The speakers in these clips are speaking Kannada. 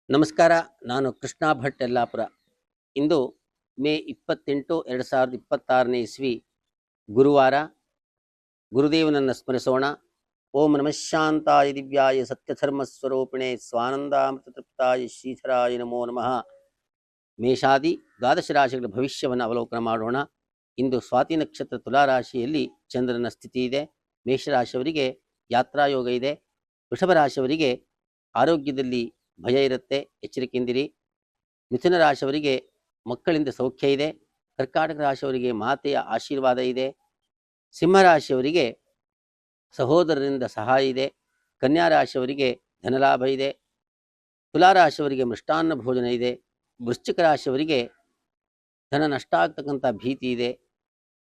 ನಮಸ್ಕಾರ. ನಾನು ಕೃಷ್ಣ ಭಟ್ ಯಲ್ಲಾಪುರ. ಇಂದು ಮೇ 28, 2026ನೇ ಇಸ್ವಿ ಗುರುವಾರ. ಗುರುದೇವನನ್ನು ಸ್ಮರಿಸೋಣ. ಓಂ ನಮಃ ಶಾಂತಾಯ ದಿವ್ಯಾಯ ಸತ್ಯಧರ್ಮಸ್ವರೂಪಿಣೆ ಸ್ವಾನಂದಾಮೃತತೃಪ್ತಾಯ ಶ್ರೀಧರಾಯ ನಮೋ ನಮಃ. ಮೇಷಾದಿ ದ್ವಾದಶ ರಾಶಿಗಳ ಭವಿಷ್ಯವನ್ನು ಅವಲೋಕನ ಮಾಡೋಣ. ಇಂದು ಸ್ವಾತಿ ನಕ್ಷತ್ರ ತುಲಾರಾಶಿಯಲ್ಲಿ ಚಂದ್ರನ ಸ್ಥಿತಿ ಇದೆ. ಮೇಷರಾಶಿಯವರಿಗೆ ಯಾತ್ರಾಯೋಗ ಇದೆ. ವೃಷಭ ರಾಶಿಯವರಿಗೆ ಆರೋಗ್ಯದಲ್ಲಿ ಭಯ ಇರುತ್ತೆ, ಎಚ್ಚರಿಕೆಯಿಂದಿರಿ. ಮಿಥುನ ರಾಶಿಯವರಿಗೆ ಮಕ್ಕಳಿಂದ ಸೌಖ್ಯ ಇದೆ. ಕರ್ಕಾಟಕ ರಾಶಿಯವರಿಗೆ ಮಾತೆಯ ಆಶೀರ್ವಾದ ಇದೆ. ಸಿಂಹರಾಶಿಯವರಿಗೆ ಸಹೋದರರಿಂದ ಸಹಾಯ ಇದೆ. ಕನ್ಯಾ ರಾಶಿಯವರಿಗೆ ಧನಲಾಭ ಇದೆ. ತುಲಾರಾಶಿಯವರಿಗೆ ಮೃಷ್ಟಾನ್ನ ಭೋಜನ ಇದೆ. ವೃಶ್ಚಿಕ ರಾಶಿಯವರಿಗೆ ಧನ ನಷ್ಟ ಆಗ್ತಕ್ಕಂಥ ಭೀತಿ ಇದೆ.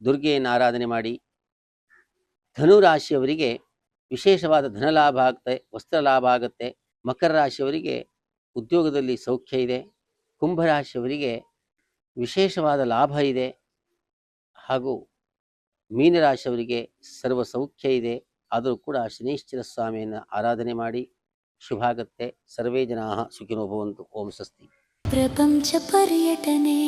ದುರ್ಗೆಯನ್ನು ಆರಾಧನೆ ಮಾಡಿ. ಧನು ರಾಶಿಯವರಿಗೆ ವಿಶೇಷವಾದ ಧನಲಾಭ ಆಗುತ್ತೆ, ವಸ್ತ್ರ ಲಾಭ ಆಗುತ್ತೆ. ಮಕರ ರಾಶಿಯವರಿಗೆ ಉದ್ಯೋಗದಲ್ಲಿ ಸೌಖ್ಯ ಇದೆ. ಕುಂಭರಾಶಿಯವರಿಗೆ ವಿಶೇಷವಾದ ಲಾಭ ಇದೆ. ಹಾಗೂ ಮೀನರಾಶಿಯವರಿಗೆ ಸರ್ವ ಸೌಖ್ಯ ಇದೆ. ಆದರೂ ಕೂಡ ಶನೀಶ್ವರ ಸ್ವಾಮಿಯನ್ನು ಆರಾಧನೆ ಮಾಡಿ, ಶುಭ ಆಗುತ್ತೆ. ಸರ್ವೇ ಜನಾಃ ಸುಖಿನೋ ಭವಂತು. ಓಂ ಸ್ವಸ್ತಿ. ಪ್ರಪಂಚ ಪರ್ಯಟನೆ